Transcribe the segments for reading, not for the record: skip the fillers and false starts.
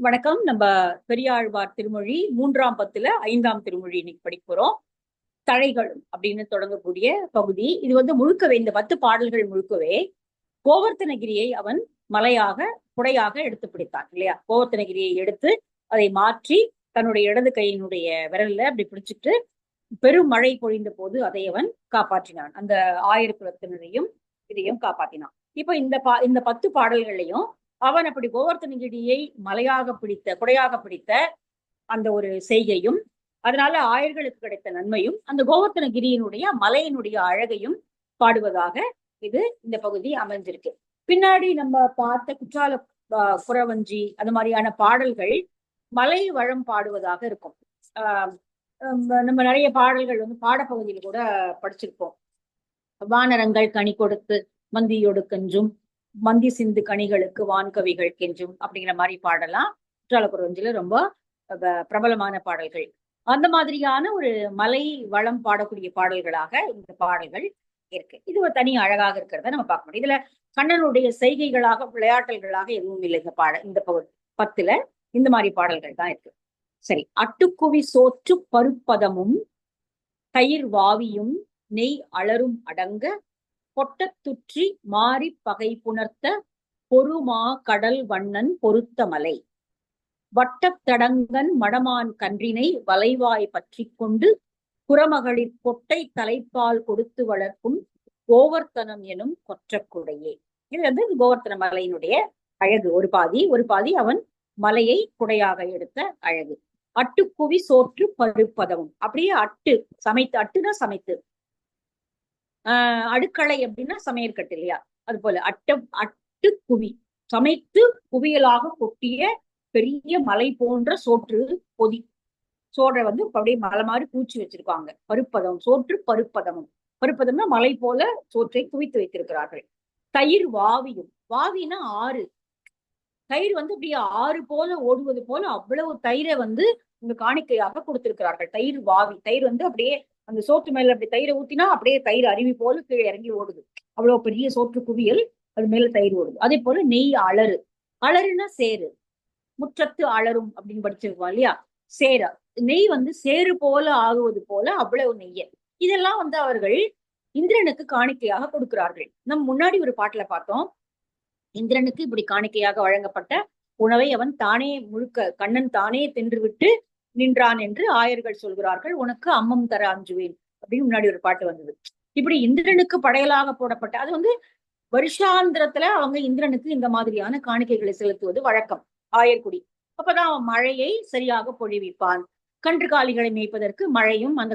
வணக்கம். நம்ம பெரியாழ்வார் திருமொழி 3ஆம் பத்துல 5ஆம் திருமொழி இன்னைக்கு படிக்க போறோம். தழைகளும் அப்படின்னு தொடங்கக்கூடிய பகுதி. இது முழுக்கவே இந்த 10 பாடல்கள் முழுக்கவே கோவர்த்தனகிரியை அவன் மலையாக குடையாக எடுத்து பிடித்தான் இல்லையா? கோவர்த்தனகிரியை எடுத்து அதை மாற்றி தன்னுடைய இடது கையினுடைய விரல்ல அப்படி பிடிச்சிட்டு பெரும் மழை பொழிந்த போது அதை அவன் காப்பாற்றினான். அந்த ஆயிரக்குலத்தினரையும் இதையும் காப்பாற்றினான். இப்ப இந்த 10 பாடல்களையும் அவன் அப்படி கோவர்த்தனகிரியை மலையாக பிடித்த குடையாக பிடித்த அந்த ஒரு செய்கையும், அதனால ஆயர்களுக்கு கிடைத்த நன்மையும், அந்த கோவர்த்தனகிரியினுடைய மலையினுடைய அழகையும் பாடுவதாக இந்த பகுதி அமைஞ்சிருக்கு. பின்னாடி நம்ம பார்த்த குற்றால புறவஞ்சி அது மாதிரியான பாடல்கள் மலை வளம் பாடுவதாக இருக்கும். நம்ம நிறைய பாடல்கள் பாடப்பகுதியில் கூட படிச்சிருப்போம். வானரங்கள் கனி கொடுத்து மந்தியோடு கெஞ்சும், மந்தி சிந்து கனிகளுக்கு வான்கவிகள் கெஞ்சும் அப்படிங்கிற மாதிரி பாடலாம் குற்றாலப்புறவஞ்சில ரொம்ப பிரபலமான பாடல்கள். அந்த மாதிரியான ஒரு மலை வளம் பாடக்கூடிய பாடல்களாக இந்த பாடல்கள் இருக்கு. இது ஒரு தனி அழகாக இருக்கிறத நம்ம பார்க்க முடியும். இதுல கண்ணனுடைய செய்கைகளாக விளையாட்டல்களாக எதுவும் இல்லை. இந்த 10ல இந்த மாதிரி பாடல்கள் தான் இருக்கு. சரி. அட்டுக்குவி சோற்று பருப்பதமும் தயிர் வாவியும் நெய் அலரும் அடங்க பொட்டத்துற்றி மாறி பகை புணர்த்த பொறுமா கடல் வண்ணன் பொருத்த மலை வட்டத்தடங்கன் மடமான் கன்றினை வளைவாய் பற்றி கொண்டு புறமகளிர் பொட்டை தலைப்பால் கொடுத்து வளர்க்கும் கோவர்த்தனம் எனும் கொற்றக்குடையே. இது கோவர்த்தன மலையினுடைய அழகு. ஒரு பாதி அவன் மலையை குடையாக எடுத்த அழகு. அட்டுக்குவி சோற்று பருப்பதமும், அப்படியே சமைத்து, அட்டுனா சமைத்து, அடுக்களை அப்படின்னா சமையற்கட்டு இல்லையா? அது போல அட்டு குவி சமைத்து குவியலாக கொட்டிய பெரிய மலை போன்ற சோற்று பொதி சோற்றை அப்படியே மலை மாதிரி பூச்சி வச்சிருக்காங்க. பருப்பதம், சோற்று பருப்பதமும். பருப்பதம்னா மலை போல சோற்றை குவித்து வைத்திருக்கிறார்கள். தயிர் வாவியும், வாவினா ஆறு. தயிர் அப்படியே ஆறு போல ஓடுவது போல அவ்வளவு தயிரை இந்த காணிக்கையாக கொடுத்திருக்கிறார்கள். தயிர் வாவி, தயிர் அப்படியே அந்த சோற்று மேல அப்படி தயிரை ஊத்தினா அப்படியே தயிர் அருவி போல கீழே இறங்கி ஓடுது. அவ்வளவு பெரிய சோற்று குவியல், அது மேல தயிர் ஓடுது. அதே போல நெய் அலறு. அலறுனா சேரு, முற்றத்து அலரும் அப்படின்னு படிச்சிருக்கோம் இல்லையா? சேர நெய் சேரு போல ஆகுவது போல அவ்வளவு நெய்ய. இதெல்லாம் அவர்கள் இந்திரனுக்கு காணிக்கையாக கொடுக்கிறார்கள். நம்ம முன்னாடி ஒரு பாட்டுல பார்த்தோம், இந்திரனுக்கு இப்படி காணிக்கையாக வழங்கப்பட்ட உணவை அவன் தானே முழுக்க கண்ணன் தானே தின்று விட்டு நின்றான் என்று ஆயர்கள் சொல்கிறார்கள். உனக்கு அம்மம் தர அஞ்சுவேன் அப்படின்னு முன்னாடி ஒரு பாட்டு வந்தது. இப்படி இந்திரனுக்கு படையலாக போடப்பட்ட அது வருஷாந்திரத்துல அவங்க இந்திரனுக்கு இந்த மாதிரியான காணிக்கைகளை செலுத்துவது வழக்கம், ஆயர்குடி. அப்பதான் அவன் மழையை சரியாக பொழிவிப்பான். கன்றுகாலிகளை மேய்ப்பதற்கு மழையும் அந்த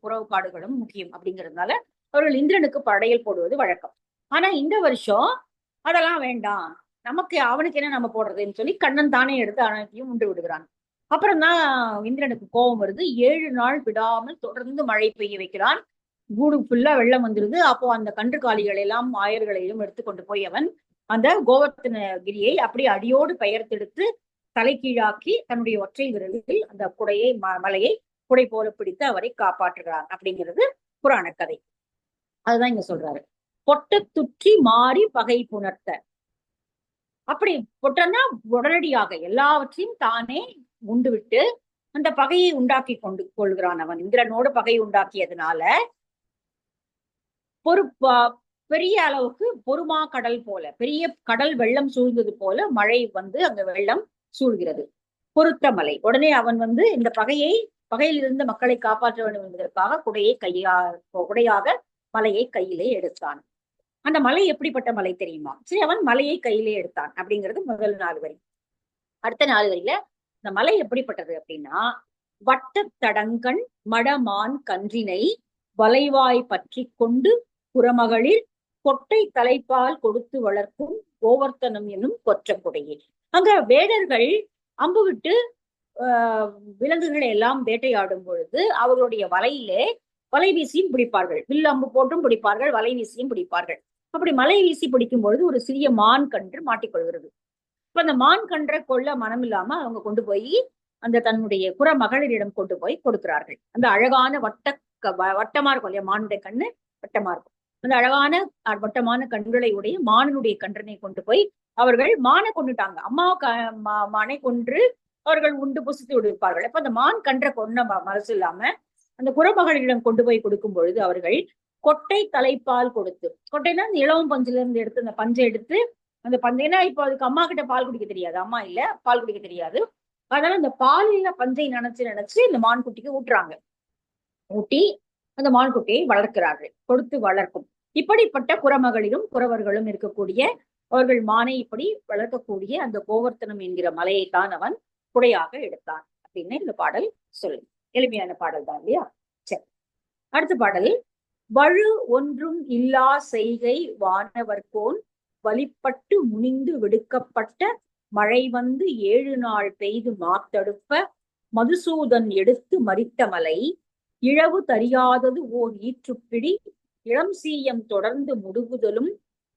புறவு காடுகளும் முக்கியம் அப்படிங்கிறதுனால அவர்கள் இந்திரனுக்கு படையல் போடுவது வழக்கம். ஆனா இந்த வருஷம் அதெல்லாம் வேண்டாம், நமக்கு அவனுக்கு என்ன நம்ம போடுறதுன்னு சொல்லி கண்ணன் தானே எடுத்து அனைத்தையும் உண்டு விடுகிறான். அப்புறம் தான் இந்திரனுக்கு கோபம் வருது. 7 நாள் விடாமல் தொடர்ந்து மழை பெய்ய வைக்கிறான். கூடு ஃபுல்லா வெள்ளம் வந்துருது. அப்போ அந்த கன்றுகாலிகள் எல்லாம் ஆயர்களையும் எடுத்துக்கொண்டு போய் அவன் அந்த கோவர்த்தனகிரியை அப்படி அடியோடு பெயர்த்தெடுத்து தலைகீழாக்கி தன்னுடைய ஒற்றை விரலில் அந்த குடையை மலையை குடை போல பிடித்து அவரை காப்பாற்றுகிறான் அப்படிங்கிறது புராண கதை. அதுதான் இங்க சொல்றாரு. பொட்டத்துற்றி மாறி பகை புணர்த்த. அப்படி பொட்டன்னா உடனடியாக எல்லாவற்றையும் தானே உண்டு விட்டு அந்த பகையை உண்டாக்கி கொள்கிறான் அவன். இந்திரனோடு பகை உண்டாக்கியதுனால பெரிய அளவுக்கு பொறுமா கடல் போல, பெரிய கடல் வெள்ளம் சூழ்ந்தது போல மழை அங்க வெள்ளம் சூழ்கிறது. பொருத்த மலை. உடனே அவன் இந்த பகையில் இருந்து மக்களை காப்பாற்ற வேண்டும் என்பதற்காக குடையாக மலையை கையிலே எடுத்தான். அந்த மலை எப்படிப்பட்ட மலை தெரியுமா? சரி, அவன் மலையை கையிலே எடுத்தான் அப்படிங்கிறது முதல் 4 வரி. அடுத்த 4 வரியில இந்த மலை எப்படிப்பட்டது அப்படின்னா, வட்டத்தடங்கன் மடமான் கன்றினை வளைவாய் பற்றி கொண்டு புறமகளிர் கொட்டை தலைப்பால் கொடுத்து வளர்க்கும் கோவர்த்தனம் என்னும் கொற்றக்குடையே. அங்க வேடர்கள் அம்பு விட்டு விலங்குகளை எல்லாம் வேட்டையாடும் பொழுது அவர்களுடைய வலை வீசியும் பிடிப்பார்கள், வில் அம்பு போட்டும் பிடிப்பார்கள், வலை வீசியும் பிடிப்பார்கள். அப்படி மலை வீசி பிடிக்கும் பொழுது ஒரு சிறிய மான் கன்று மாட்டிக்கொள்கிறது. இப்ப அந்த மான் கன்றை கொள்ள மனம் இல்லாம அவங்க கொண்டு போய் அந்த தன்னுடைய புற மகளிரிடம் கொண்டு போய் கொடுக்கிறார்கள். அந்த அழகான வட்டமா இருக்கும் இல்லையா? மானுடைய கண்ணு வட்டமா இருக்கும். அந்த அழகான வட்டமான கண்களை உடைய மானுடைய கன்றனை கொண்டு போய் அவர்கள் மானை கொண்டுட்டாங்க. அம்மாவுக்கு மானை கொன்று அவர்கள் உண்டு புசித்து விடுப்பார்கள். அப்ப அந்த மான் கன்ற கொன்ன மனசு இல்லாம அந்த குறமகளிடம் கொண்டு போய் கொடுக்கும் பொழுது அவர்கள் கொட்டை தலைப்பால் கொடுத்து, கொட்டைனா இந்த இளவம் பஞ்சுல இருந்து எடுத்து அந்த பஞ்சை எடுத்து அந்த பஞ்சைனா இப்போ அதுக்கு அம்மா கிட்ட பால் குடிக்க தெரியாது, அம்மா இல்ல பால் குடிக்க தெரியாது, அதனால இந்த பாலில பஞ்சை நினைச்சு இந்த மான் குட்டிக்கு ஊட்டுறாங்க. ஊட்டி அந்த மான்குட்டியை வளர்க்கிறார்கள், கொடுத்து வளர்க்கும். இப்படிப்பட்ட குறமகளிரும் குறவர்களும் இருக்கக்கூடிய அவர்கள் மானை இப்படி வளர்க்கக்கூடிய அந்த கோவர்த்தனம் என்கிற மலையைத்தான் அவன் குடையாக எடுத்தான் அப்படின்னு இந்த பாடல் சொல்லு. எளிமையான பாடல் தான் இல்லையா? சரி, அடுத்த பாடல். வழு ஒன்றும் இல்லா செய்கை வானவர்கோன் வழிபட்டு முனிந்து விடுக்கப்பட்ட மழை வந்து 7 நாள் பெய்து மாத்தடுப்ப மதுசூதன் எடுத்து மறித்த மலை இழவு தறியாதது ஓர் ஈற்றுப்பிடி இளம் சீயம் தொடர்ந்து முடுகுதலும்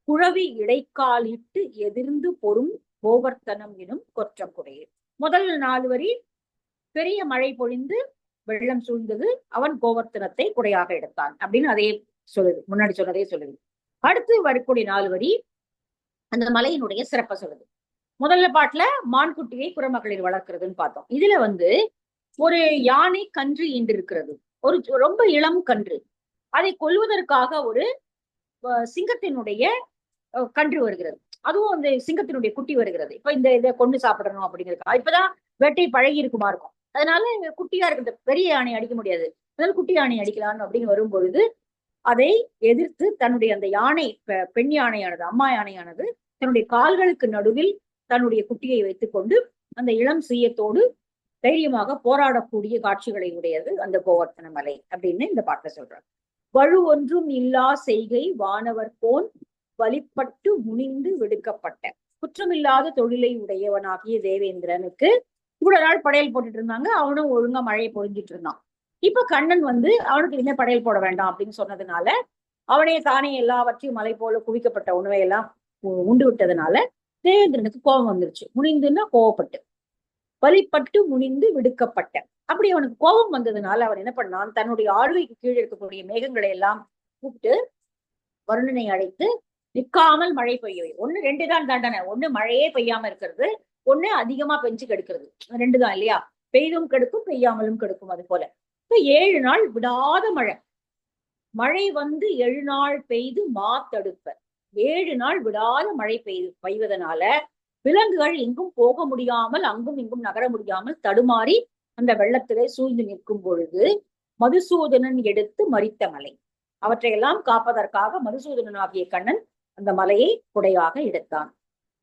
குழவி இடைக்காலிட்டு எதிர்ந்து பொறும் கோவர்த்தனம் எனும் கொற்றக்குடையே. முதல் 4 வரி பெரிய மழை பொழிந்து வெள்ளம் சூழ்ந்தது, அவன் கோவர்த்தனத்தை குடையாக எடுத்தான் அப்படின்னு அதே சொல்லுது, முன்னாடி சொன்னதே சொல்லுது. அடுத்து வரக்கூடிய 4 வரி அந்த மலையினுடைய சிறப்பை சொல்லுது. முதல்ல பாட்டுல மான்குட்டியை குறமகளிர் வளர்க்கிறதுன்னு பார்த்தோம். இதுல வந்து ஒரு யானை கன்று ஈண்டிருக்கிறது, ஒரு ரொம்ப இளம் கன்று. அதை கொல்வதற்காக ஒரு சிங்கத்தினுடைய கன்று வருகிறது, அதுவும் அந்த சிங்கத்தினுடைய குட்டி வருகிறது. இப்ப இந்த இதை கொண்டு சாப்பிடணும் அப்படிங்கிறது இப்பதான் வேட்டை பழகி இருக்குமா இருக்கும், அதனால குட்டியா இருக்கிற பெரிய யானை அடிக்க முடியாது, அதனால குட்டி யானை அடிக்கலாம்னு அப்படின்னு வரும்பொழுது அதை எதிர்த்து தன்னுடைய அந்த யானை பெண் யானையானது அம்மா யானையானது தன்னுடைய கால்களுக்கு நடுவில் தன்னுடைய குட்டியை வைத்துக் கொண்டு அந்த இளம் சீயத்தோடு தைரியமாக போராடக்கூடிய காட்சிகளை உடையது அந்த கோவர்த்தன மலை அப்படின்னு இந்த பாட்டை சொல்றாங்க. வழு ஒன்றும் இல்லா செய்கை வானவர்கோன் வழிபட்டு முனிந்து விடுக்கப்பட்ட, குற்றமில்லாத தொழிலை உடையவனாகிய தேவேந்திரனுக்கு இவ்வளவு நாள் படையல் போட்டுட்டு இருந்தாங்க, அவனும் ஒழுங்கா மழையை பொழிஞ்சிட்டு இருந்தான். இப்ப கண்ணன் வந்து அவனுக்கு இனிமே படையல் போட வேண்டாம் அப்படின்னு சொன்னதுனால அவனே தானே எல்லாவற்றையும் மலை போல குவிக்கப்பட்ட உணவை எல்லாம் உண்டு விட்டதுனால தேவேந்திரனுக்கு கோபம் வந்துருச்சு. முனிந்துன்னா கோவப்பட்டு, வழிபட்டு முனிந்து விடுக்கப்பட்ட, அப்படி அவனுக்கு கோபம் வந்ததுனால அவன் என்ன பண்ணான், தன்னுடைய ஆழ்வைக்கு கீழே இருக்கக்கூடிய மேகங்களை எல்லாம் கூப்பிட்டு வருணனை அழைத்து நிற்காமல் மழை பெய்ய. 1 2 தான் தண்டனை, ஒண்ணு மழையே பெய்யாம இருக்கிறது, ஒண்ணு அதிகமா பெஞ்சு கெடுக்கிறது, 2 தான் இல்லையா? பெய்தும் கெடுக்கும் பெய்யாமலும் கெடுக்கும். அது போல இப்ப 7 நாள் விடாத மழை, மழை வந்து 7 நாள் பெய்து மாத்தடுப்ப, 7 நாள் விடாத மழை பெய்வதனால விலங்குகள் எங்கும் போக முடியாமல் அங்கும் இங்கும் நகர முடியாமல் தடுமாறி அந்த வெள்ளத்திலே சூழ்ந்து நிற்கும் பொழுது மதுசூதனன் எடுத்து மறித்த மலை, அவற்றையெல்லாம் காப்பதற்காக மதுசூதனன் ஆகிய கண்ணன் அந்த மலையை குடையாக எடுத்தான்.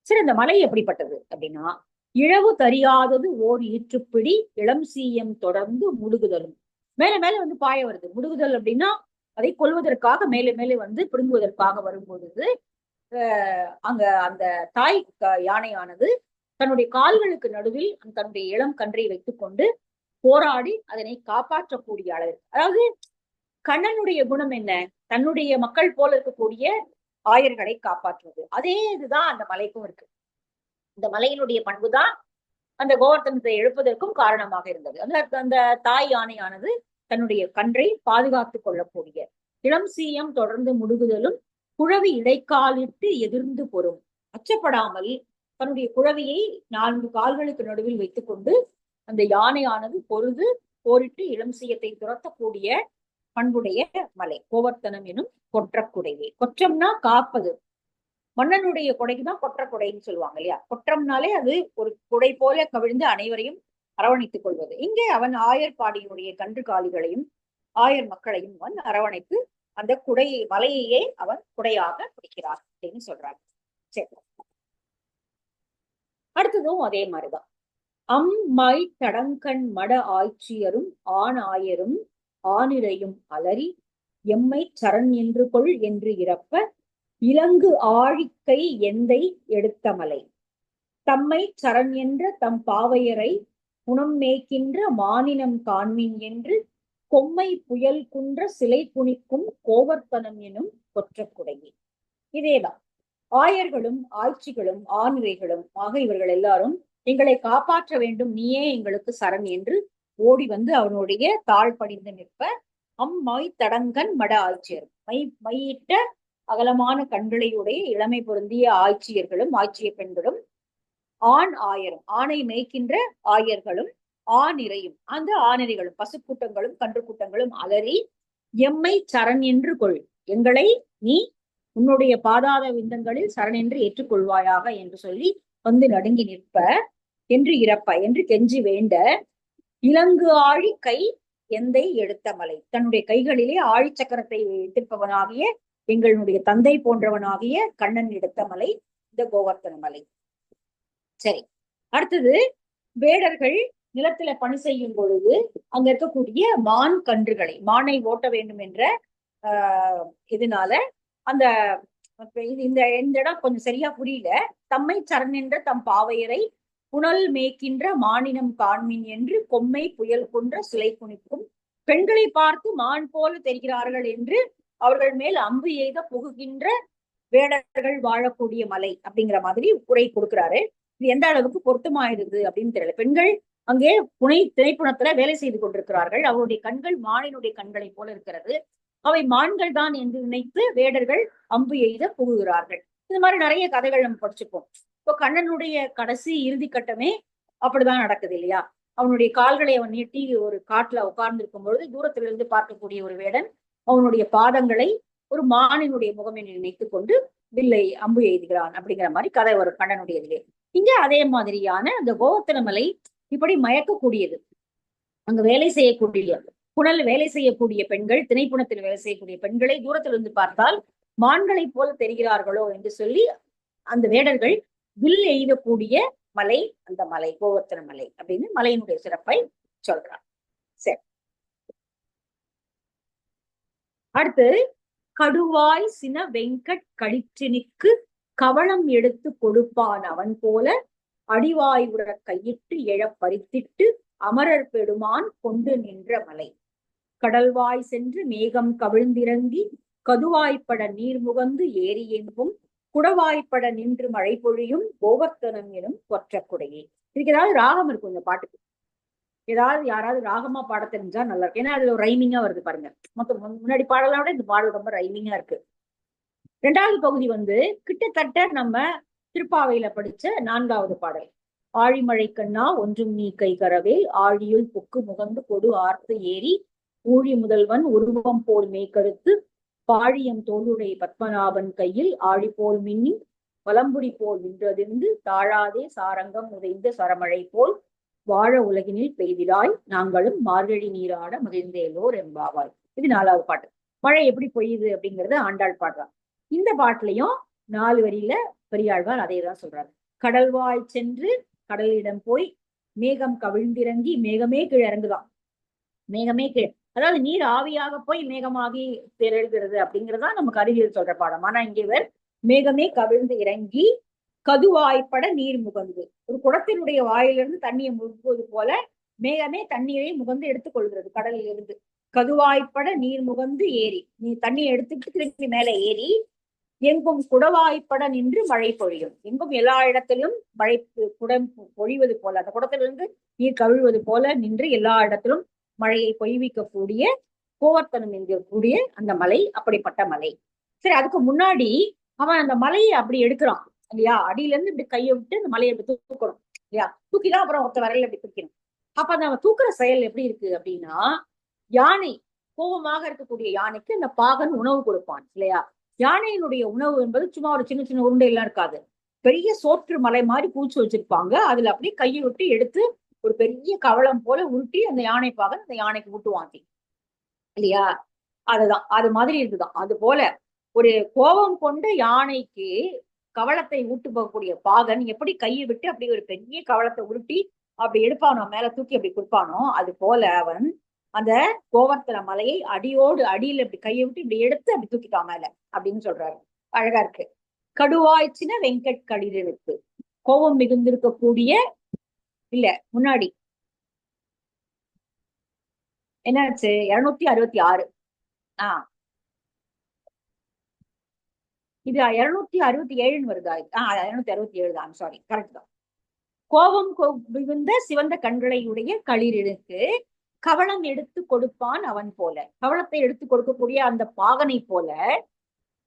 சரி, அந்த மலை எப்படிப்பட்டது அப்படின்னா, இழவு தறியாதது ஓர் ஈற்றுப்பிடி இளம் சீயம் தொடர்ந்து முடுகுதலும், மேல மேல வந்து பாய வருது. முடுகுதல் அப்படின்னா அதை கொல்வதற்காக மேலே மேலே வந்து பிடுங்குவதற்காக வரும்பொழுது அங்க அந்த தாய் யானையானது தன்னுடைய கால்களுக்கு நடுவில் தன்னுடைய இளம் கன்றை வைத்துக் கொண்டு போராடி அதனை காப்பாற்றக்கூடிய அளவு. அதாவது கண்ணனுடைய குணம் என்ன, தன்னுடைய மக்கள் போல இருக்கக்கூடிய ஆயர்களை காப்பாற்றுவது. அதே இதுதான் அந்த மலைக்கும் இருக்கு. இந்த மலையினுடைய பண்புதான் அந்த கோவர்த்தனத்தை எழுப்பதற்கும் காரணமாக இருந்தது. அந்த தாய் யானையானது தன்னுடைய கன்றை பாதுகாத்துக் கொள்ளக்கூடிய இளம் சீயம் தொடர்ந்து முடுகுதலும் குழவி இடைக்காலிட்டு எதிர்ந்து பொறும், அச்சப்படாமல் தன்னுடைய குழவியை 4 கால்களுக்கு நடுவில் வைத்துக் கொண்டு அந்த யானையானது போரிட்டு இளம் சீயத்தை துரத்தக்கூடிய பண்புடைய மலை கோவர்த்தனம் எனும் கொற்றக்குடையே. கொற்றம்னா காப்பது, மன்னனுடைய கொடைக்குதான் கொற்றக்குடைன்னு சொல்லுவாங்க இல்லையா? கொற்றம்னாலே அது ஒரு குடை போல கவிழ்ந்து அனைவரையும் அரவணைத்துக் கொள்வது. இங்கே அவன் ஆயர் பாடியினுடைய கன்று காலிகளையும் ஆயர் மக்களையும் அவன் அரவணைத்து அந்த குடையை மலையையே அவன் குடையாக பிடிக்கிறார் அப்படின்னு சொல்றாங்க. சரி, அடுத்ததும் அதே மாதிரிதான். மை தடங்கண் மட ஆய்ச்சியரும் ஆண் ஆயரும் ஆனிரையும் அலறி எம்மை சரண் என்று கொள் என்று இறப்ப இலங்கு ஆழிக்கை எந்தை எடுத்த மலை தம்மை சரண் என்ற தம் பாவையரை குணம் மேய்க்கின்ற மானினம் காண்மின் என்று கொம்மை புயல் குன்ற சிலை குனிக்கும் கோவர்த்தனம் எனும் கொற்றக்குடையே. இதேதான் ஆயர்களும் ஆட்சிகளும் ஆணிரைகளும் ஆக இவர்கள் எல்லாரும் எங்களை காப்பாற்ற வேண்டும், நீயே எங்களுக்கு சரண் என்று ஓடி வந்து அவனுடைய தாழ் பணிந்து நிற்ப மை தடங்கன் மட ஆட்சியர், மையிட்ட அகலமான கண்களையுடைய இளமை பொருந்திய ஆட்சியர்களும் ஆட்சிய பெண்களும் ஆண் ஆயரும் ஆணை மேய்க்கின்ற ஆயர்களும் ஆணிரையும் அந்த ஆணிரைகளும் பசுக்கூட்டங்களும் கன்று கூட்டங்களும் அலறி எம்மை சரண் என்று கொள் எங்களை நீ உன்னுடைய பாதாத விந்தங்களில் சரண் என்று ஏற்றுக்கொள்வாயாக என்று சொல்லி வந்து நடுங்கி நிற்ப என்று இறப்ப என்று கெஞ்சி வேண்ட இலங்கு ஆழி கை எந்தை எடுத்த மலை தன்னுடைய கைகளிலே ஆழி சக்கரத்தை வைத்திருப்பவனாகிய எங்களுடைய தந்தை போன்றவனாகிய கண்ணன் எடுத்த மலை இந்த கோவர்த்தன மலை. சரி, அடுத்தது வேடர்கள் நிலத்துல பணி செய்யும் பொழுது அங்க இருக்கக்கூடிய மான் கன்றுகளை மானை ஓட்ட வேண்டும் என்ற இதனால அந்த இந்த இடம் கொஞ்சம் சரியா புரியல. தம்மை சரணென்ற தம் பாவையரை புனல் மேய்க்கின்ற மானினம் காண்மின் என்று கொம்மை புயல் கொன்ற சிலை குனிக்கும் பெண்களை பார்த்து மான் போல தெரிகிறார்கள் என்று அவர்கள் மேல் அம்பு எய்த புகுகின்ற வேடர்கள் வாழக்கூடிய மலை அப்படிங்கிற மாதிரி குறை கொடுக்கிறாரு. இது எந்த அளவுக்கு பொருத்தமாயிருது அப்படின்னு தெரியல. பெண்கள் அங்கே திணைப்புணத்துல வேலை செய்து கொண்டிருக்கிறார்கள். அவருடைய கண்கள் மானினுடைய கண்களை போல இருக்கிறது. அவை மான்கள் தான் என்று நினைத்து வேடர்கள் அம்பு எய்த புகுகிறார்கள். இந்த மாதிரி நிறைய கதைகள் நம்ம படிச்சுப்போம். இப்போ கண்ணனுடைய கடைசி இறுதி கட்டமே அப்படிதான் நடக்குது இல்லையா? அவனுடைய கால்களை அவன் நீட்டி ஒரு காட்டுல உட்கார்ந்து இருக்கும் பொழுது தூரத்திலிருந்து பார்க்கக்கூடிய ஒரு வேடன் அவனுடைய பாதங்களை ஒரு மானினுடைய முகம் என்று நினைத்துக் கொண்டு வில்லை அம்பு எய்துகிறான் அப்படிங்கிற மாதிரி கதை ஒரு கண்ணனுடைய இதுலே. இங்க அதே மாதிரியான அந்த கோவர்த்தன மலை இப்படி மயக்கக்கூடியது. அங்க வேலை செய்யக்கூடிய புனல் வேலை செய்யக்கூடிய பெண்கள் திணைப்புணத்தில் வேலை செய்யக்கூடிய பெண்களை தூரத்திலிருந்து பார்த்தால் மான்களை போல தெரிகிறார்களோ என்று சொல்லி அந்த வேடர்கள் வில் எய்தக்கூடிய மலை அந்த மலை கோவர்த்தன மலை அப்படின்னு மலையினுடைய சிறப்பை சொல்றான். சரி, அடுத்து கடுவாய் சின வெங்கட் களிற்றினுக்கு கவளம் எடுத்து கொடுப்பான் அவன் போல அடிவாய் உற கையிட்டு எழ பறித்திட்டு அமரர் பெருமான் கொண்டு நின்ற மலை கடல்வாய் சென்று மேகம் கவிழ்ந்திறங்கி கதுவாய்ப்பட நீர் முகந்து ஏரி என்பும் குடவாய்ப்பட நின்று மழை பொழியும் கோவர்த்தனம் எனும் கொற்ற குடையே. இதுக்கு ஏதாவது ராகம் இருக்கும் இந்த பாட்டுக்கு. ஏதாவது யாராவது ராகமா பாட தெரிஞ்சா நல்லா இருக்கு. ஏன்னா அதுல ஒரு ரைமிங்கா வருது பாருங்க. மொத்தம் முன்னாடி பாடலாம் விட இந்த பாடல் ரொம்ப ரைமிங்கா இருக்கு. ரெண்டாவது பகுதி கிட்டத்தட்ட நம்ம திருப்பாவையில படிச்ச 4வது பாடல். ஆழிமழை கண்ணா ஒன்றும் நீ கை கரவேல் ஆழியுள் புக்கு முகந்து கொடு ஆர்த்து ஏறி ஊழி முதல்வன் உருவம் போல் மேய்கருத்து பாழியம் தோளுடைய பத்மநாபன் கையில் ஆழி போல் மின்னி வலம்புரி போல் நின்றதிர்ந்து தாழாதே சாரங்கம் உதைந்த சரமழை போல் வாழ உலகினில் பெய்திடாய் நாங்களும் மார்கழி நீராட மகிழ்ந்தேலோர் எம்பாவாய். இது 4வது பாட்டு. மழை எப்படி பொய்யுது அப்படிங்கறது ஆண்டாள் பாடுறான். இந்த பாட்டுலயும் 4 வரியில பெரியாழ்வார் அதே தான் சொல்றாரு. கடல்வாய் சென்று கடலிடம் போய் மேகம் கவிழ்ந்திறங்கி மேகமே கீழே இறங்குதான். மேகமே கீழே அதாவது நீர் ஆவியாக போய் மேகமாகி திரள்கிறது அப்படிங்கிறதா நமக்கு அறிவியல் சொல்ற பாடம். ஆனா இங்கே மேகமே கவிழ்ந்து இறங்கி கதுவாய்ப்பட நீர் முகந்து ஒரு குடத்தினுடைய வாயிலிருந்து தண்ணியை முகுவது போல மேகமே தண்ணீரை முகந்து எடுத்துக்கொள்கிறது கடலில் இருந்து. கதுவாய்ப்பட நீர் முகந்து ஏறி நீ தண்ணியை எடுத்துக்கிட்டு திரும்பி மேல ஏறி எங்கும் குடவாய்ப்பட நின்று மழை பொழியும். எங்கும் எல்லா இடத்திலும் மழை குடம் பொழிவது போல அந்த குடத்திலிருந்து நீர் கவிழ்வது போல நின்று எல்லா இடத்திலும் மழையை பொய்விக்கக்கூடிய கோவர்த்தனம் என்கக்கூடிய அந்த மலை அப்படிப்பட்ட மலை. சரி, அதுக்கு முன்னாடி அவன் அந்த மலையை அப்படி எடுக்கிறான் இல்லையா? அடியில இருந்து இப்படி கையை விட்டு அந்த மலையை அப்படி தூக்கணும் இல்லையா? தூக்கிதான் அப்புறம் ஒருத்த வரையில அப்படி தூக்கணும். அப்ப அந்த அவன் தூக்குற செயல் எப்படி இருக்கு அப்படின்னா, யானை கோபமாக இருக்கக்கூடிய யானைக்கு அந்த பாகன் உணவு கொடுப்பான் இல்லையா? யானையினுடைய உணவு என்பது சும்மா ஒரு சின்ன சின்ன உருண்டை எல்லாம் இருக்காது. பெரிய சோற்று மலை மாதிரி பூச்சி வச்சிருப்பாங்க. அதுல அப்படியே கையை விட்டு எடுத்து ஒரு பெரிய கவளம் போல உருட்டி அந்த யானை பாகன் அந்த யானைக்கு ஊட்டுவாங்க இல்லையா? அதுதான் அது மாதிரி இருக்குதான். அது போல ஒரு கோபம் கொண்ட யானைக்கு கவளத்தை ஊட்டு போகக்கூடிய பாகன் எப்படி கையை விட்டு அப்படி ஒரு பெரிய கவளத்தை உருட்டி அப்படி எடுப்பானோ, மேல தூக்கி அப்படி கொடுப்பானோ, அது போல அவன் அந்த கோவர்த்தன மலையை அடியில இப்படி கையை விட்டு இப்படி எடுத்து அப்படி தூக்கிட்டான் மேல அப்படின்னு சொல்றாரு. அழகா இருக்கு. கடுவாய்ச்சின வெங்கட் களிருக்கு கோபம் மிகுந்திருக்கக்கூடிய இல்ல முன்னாடி என்னாச்சு 266. இது 267 வருதா? 267 தான். சாரி, கரெக்ட் தான். கோபம் மிகுந்த சிவந்த கண்களை உடைய களிருக்கு கவளம் எடுத்து கொடுப்பான் அவன் போல. கவளத்தை எடுத்து கொடுக்கக்கூடிய அந்த பாகனை போல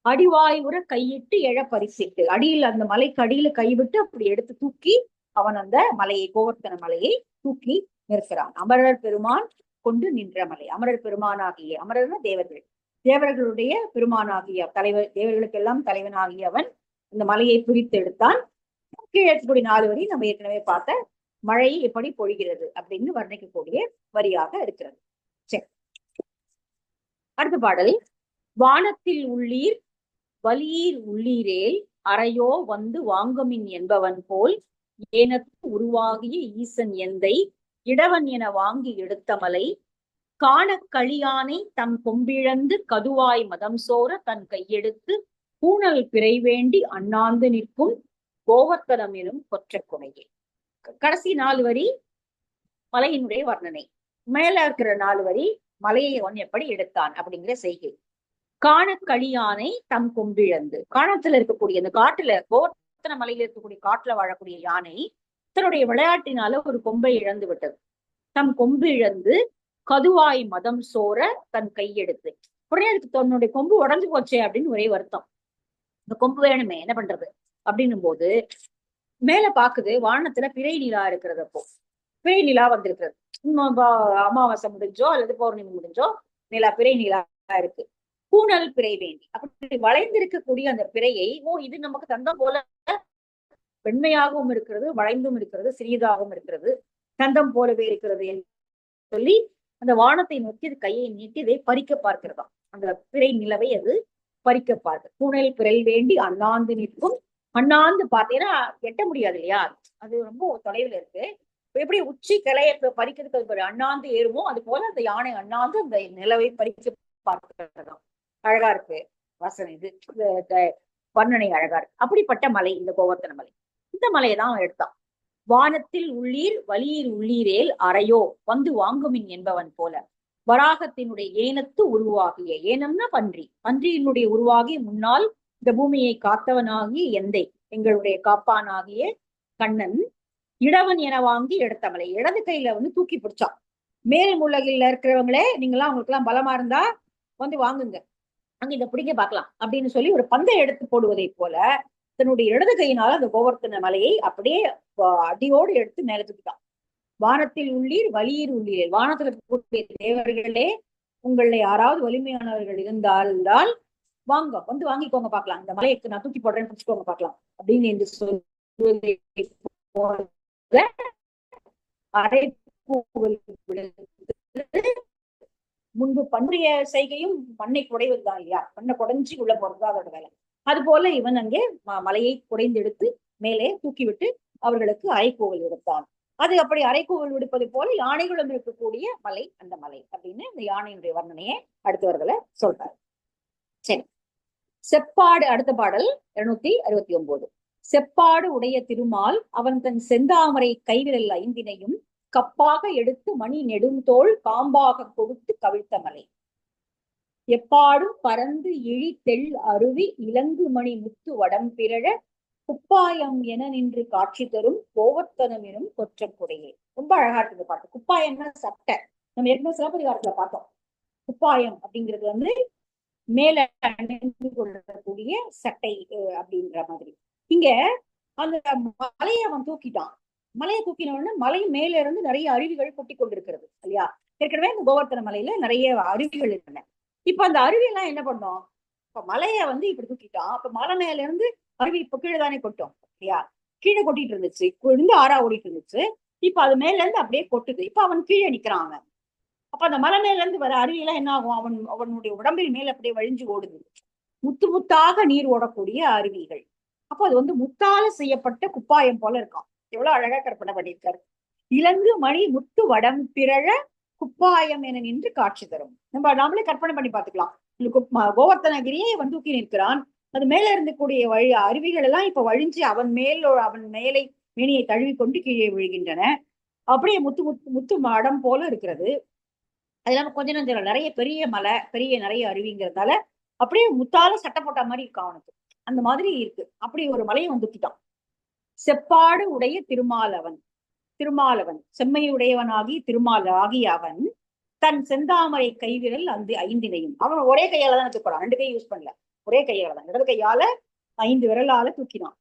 அடிவாயுற கையிட்டு எழ பரிசிட்டு, அடியில் அந்த மலைக்கு அடியில கைவிட்டு அப்படி எடுத்து தூக்கி அவன் அந்த மலையை, கோவர்த்தன மலையை தூக்கி நிற்கிறான். அமரர் பெருமான் கொண்டு நின்ற மலை. அமரர் பெருமானாகிய, அமரர்னா தேவர்கள், தேவர்களுடைய பெருமானாகிய தலைவர், தேவர்களுக்கெல்லாம் தலைவனாகிய அவன் இந்த மலையை பிரித்து எடுத்தான். கீழே இருக்கக்கூடிய 4 வரி நம்ம ஏற்கனவே பார்த்த மழை எப்படி பொழிகிறது அப்படின்னு வர்ணிக்கக்கூடிய வரியாக இருக்கிறது. சரி, அடுத்த பாடல். வானத்தில் உள்ளீர் வலியீர் உள்ளீரேல் அறையோ வந்து வாங்கமின் என்பவன் போல் ஏனத்து உருவாகிய ஈசன் எந்தை இடவன் என வாங்கி எடுத்த மலை காணக் களியானை தம் கொம்பிழந்து கதுவாய் மதம் சோர தன் கையெடுத்து பூணல் பிறை வேண்டி அண்ணாந்து நிற்கும் கோவர்த்தனம் எனும் கொற்ற குணையே. கடைசி 4 வரி மலையினுடைய வர்ணனை. மேல இருக்கிற 4 வரி மலையை அவன் எப்படி எடுத்தான் அப்படிங்கிற செய்கை. காணக்களியானை தம் கொம்பிழந்து, காணத்துல இருக்கக்கூடிய அந்த காட்டுல, கோவர்த்தன மலையில இருக்கக்கூடிய காட்டுல வாழக்கூடிய யானை தன்னுடைய விளையாட்டினால ஒரு கொம்பை இழந்து விட்டது. தம் கொம்பு இழந்து கதுவாய் மதம் சோர தன் கையெடுத்து, உடனே அதுக்கு தன்னுடைய கொம்பு உடஞ்சு போச்சே அப்படின்னு ஒரே வருத்தம். இந்த கொம்பு வேணுமே, என்ன பண்றது அப்படின்னும் போது மேல பாக்குது, வானத்துல பிறை நிலா இருக்கிறது. அப்போ பிறை நிலா வந்திருக்கிறது. அமாவாசை முடிஞ்சோ அல்லது பௌர்ணமி முடிஞ்சோ நிலா, பிறை நிலா இருக்கு. பூணல் பிறை வேண்டி அப்படி வளைந்திருக்கக்கூடிய அந்த பிறையை, இது நமக்கு தந்தம் போல வெண்மையாகவும் இருக்கிறது, வளைந்தும் இருக்கிறது, சிறியதாகவும் இருக்கிறது, தந்தம் போலவே இருக்கிறது என்று சொல்லி அந்த வானத்தை நோக்கி கையை நீட்டி இதை பறிக்க பார்க்கிறதாம். அந்த பிறை நிலவை அது பறிக்க பார்க்க. பூணல் பிறை வேண்டி அண்ணாந்து நிற்கும். அண்ணாந்து பார்த்தீங்கன்னா எட்ட முடியாது இல்லையா, அது ரொம்ப தொலைவில் இருக்கு. எப்படி உச்சி கிளைய பறிக்கிறதுக்கு அண்ணாந்து ஏறுமோ அது போல அந்த யானை அண்ணாந்து அந்த நிலவை பறிக்க பார்க்கிறதாம். அழகா இருக்கு வசனம், இது வர்ணனை அழகா இருக்கு. அப்படிப்பட்ட மலை இந்த கோவர்த்தன மலை. இந்த மலையை தான் எடுத்தான். வானத்தில் உள்ளீர் வலியீர் உள்ளீரேல் அறையோ வந்து வாங்குமின் என்பவன் போல வராகத்தினுடைய ஏனத்து உருவாகிய, ஏனம்னா பன்றி, பன்றியினுடைய உருவாகி முன்னால் இந்த பூமியை காத்தவனாகிய எந்தை, எங்களுடைய காப்பானாகிய கண்ணன் இடவன் என வாங்கி எடுத்த மலை. இடது கையில வந்து தூக்கி பிடிச்சான். மேல் உலகில இருக்கிறவங்களே, நீங்களாம் அவங்களுக்கு எல்லாம் பலமா இருந்தா வந்து வாங்குங்க, அங்க இதை பிடிக்க பார்க்கலாம் அப்படின்னு சொல்லி ஒரு பந்தை எடுத்து போடுவதை போல தன்னுடைய இடது கையினால அந்த கோவர்த்தன மலையை அப்படியே அடியோடு எடுத்து மேல தூக்கிட்டான். வானத்தில் உள்ளீர் வலியீர் உள்ளீர், வானத்துல இருக்கக்கூடிய தேவர்களே, உங்களை யாராவது வலிமையானவர்கள் இருந்தால் வாங்க, வந்து வாங்கிக்கோங்க பார்க்கலாம், இந்த மலையை நான் தூக்கி போடுறேன்னு பிடிச்சுக்கோங்க பார்க்கலாம் அப்படின்னு என்று சொல்வதை முன்பு பன்றிய செய்கையும் மண்ணை குடைவதுதான் இல்லையா, மண்ணை குடைஞ்சி உள்ள போறதுதான் அதோட வேலை. அது போல இவன் அங்கே மலையை குடைந்து எடுத்து மேலே தூக்கிவிட்டு அவர்களுக்கு அரைக்கோவல் எடுத்தான். அது அப்படி அரைக்கோவல் விடுப்பது போல யானைகளும் இருக்கக்கூடிய மலை அந்த மலை அப்படின்னு இந்த யானையினுடைய வர்ணனையை அடுத்தவர்களை சொல்றாரு. சரி, செப்பாடு. அடுத்த பாடல் 269. செப்பாடு உடைய திருமால் அவன் தன் செந்தாமரை கைவிரல் 5 கப்பாக எடுத்து மணி நெடுந்தோள் காம்பாக கொடுத்து கவிழ்த்த மலை. எப்பாடும் பறந்து இழி தெள் அருவி இலங்கு மணி முத்து வடம் பிறழ குப்பாயம் என நின்று காட்சி தரும் கோவர்த்தனம் எனும் கொற்றக்குடையே. ரொம்ப அழகா இருக்குது பாட்டு. குப்பாயம்னா சட்டை, நம்ம ஏற்கனவே சிலப்பதிகாரத்துல பார்த்தோம். குப்பாயம் அப்படிங்கிறது வந்து மேல அணிந்து கொள்ளக்கூடிய சட்டை அப்படின்ற மாதிரி. இங்க அந்த மலையை அவன் தூக்கிட்டான். மலையை தூக்கின உடனே மலை மேல இருந்து நிறைய அருவிகள் கொட்டி கொண்டிருக்கிறது இல்லையா. ஏற்கனவே இந்த கோவர்த்தன மலையில நிறைய அருவிகள் இருந்தன. இப்ப அந்த அருவி எல்லாம் என்ன பண்ணோம், இப்ப மலைய வந்து இப்படி தூக்கிட்டான். அப்ப மலை மேல இருந்து அருவி இப்ப கீழே தானே கொட்டும் இல்லையா, கீழே கொட்டிட்டு இருந்துச்சு, இருந்து ஆறா ஓடிட்டு இருந்துச்சு. இப்ப அது மேல இருந்து அப்படியே கொட்டுது. இப்ப அவன் கீழே நிக்கிறான் அவன். அப்ப அந்த மலை மேல இருந்து வர அருவி எல்லாம் என்ன ஆகும், அவனுடைய உடம்பில் மேல அப்படியே வழிஞ்சு ஓடுது. முத்து முத்தாக நீர் ஓடக்கூடிய அருவிகள். அப்ப அது வந்து முத்தால செய்யப்பட்ட குப்பாயம் போல இருக்கான். எவ்வளவு அழகா கற்பனை பண்ணியிருக்காரு. இலங்கு மணி முத்து வடம் பிறழ குப்பாயம் என நின்று காட்சி தரும். நாமளே கற்பனை பண்ணி பார்த்துக்கலாம். கோவர்த்தனகிரியை அவன் தூக்கி நிற்கிறான். அது மேல இருந்தக்கூடிய அருவிகள் எல்லாம் இப்ப வழிஞ்சு அவன் மேலை மேனியை தழுவி கொண்டு கீழே விழுகின்றன. அப்படியே முத்து முத்து முத்து மடம் போல இருக்கிறது. அது இல்லாம கொஞ்ச நேரம் நிறைய பெரிய மலை, நிறைய அருவிங்கிறதால அப்படியே முத்தால சட்டை போட்ட மாதிரி இருக்கான் அவனுக்கு. அந்த மாதிரி இருக்கு. அப்படி ஒரு மலையை வந்து தூக்கிட்டான். செப்பாடு உடைய திருமாலவன் செம்மையுடையவனாகி திருமாலாகி அவன் தன் செந்தாமரை கைவிரல் அந்த 5 அவன் ஒரே கையால தான் வச்சுக்கிறான், 2 கை யூஸ் பண்ணல. ஒரே கையால தான், இடது கையால 5 விரலால தூக்கினான்.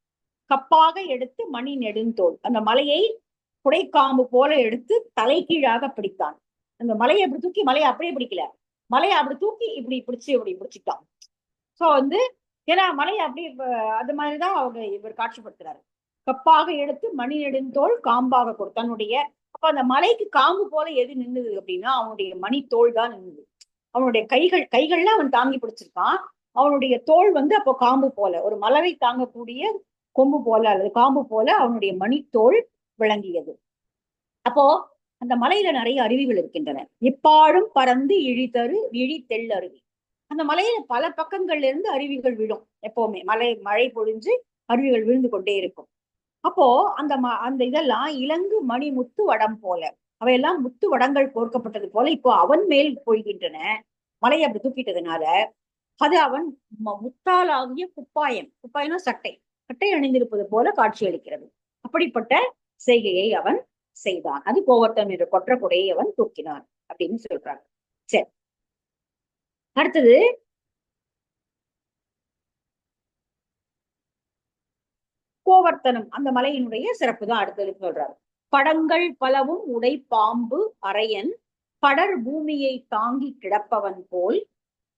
கப்பாக எடுத்து மணி நெடுந்தோள், அந்த மலையை குடைக்காம்பு போல எடுத்து தலைகீழாக பிடித்தான். அந்த மலையை அப்படி தூக்கி, மலையை அப்படியே பிடிக்கல, மலையை அப்படி தூக்கி இப்படி பிடிச்சிட்டான். சோ வந்து ஏன்னா மலையை அப்படி அது மாதிரிதான் அவங்க இவர் காட்சிப்படுத்துறாரு. கப்பாக எடுத்து மணி நெடுந்தோள் காம்பாக கொடு, தன்னுடைய அப்ப அந்த மலைக்கு காம்பு போல எது நின்னுது அப்படின்னா அவனுடைய மணி தோல் தான் நின்னுது. அவனுடைய கைகள்ல அவன் தாங்கி பிடிச்சிருக்கான். அவனுடைய தோல் வந்து அப்போ காம்பு போல, ஒரு மலரை தாங்கக்கூடிய கொம்பு போல அல்லது காம்பு போல அவனுடைய மணித்தோல் விளங்கியது. அப்போ அந்த மலையில நிறைய அருவிகள் இருக்கின்றன. எப்பாடும் பறந்து இழிதரு இழி தெள் அருவி. அந்த மலையில பல பக்கங்கள்ல இருந்து அருவிகள் விழும். எப்பவுமே மழை பொழிஞ்சு அருவிகள் விழுந்து கொண்டே இருக்கும். அப்போ அந்த இதெல்லாம் இலங்கு மணி முத்து வடம் போல, அவையெல்லாம் முத்து வடங்கள் கோர்க்கப்பட்டது போல இப்போ அவன் மேல் போய்கின்றன. மலையை அப்படி தூக்கிட்டதுனால அது அவன் முத்தாலாகிய குப்பாயம்னா சட்டை அணிந்திருப்பது போல காட்சி அளிக்கிறது. அப்படிப்பட்ட செய்கையை அவன் செய்தான். அது கோவர்த்தன் என்ற கொற்ற குடையை அவன் தூக்கினான் அப்படின்னு சொல்றாங்க. சரி, அடுத்தது கோவர்த்தனம் அந்த மலையினுடைய சிறப்பு தான் அடுத்தது சொல்றாரு. படங்கள் பலவும் உடை பாம்பு அரையன் படர் பூமியை தாங்கி கிடப்பவன் போல்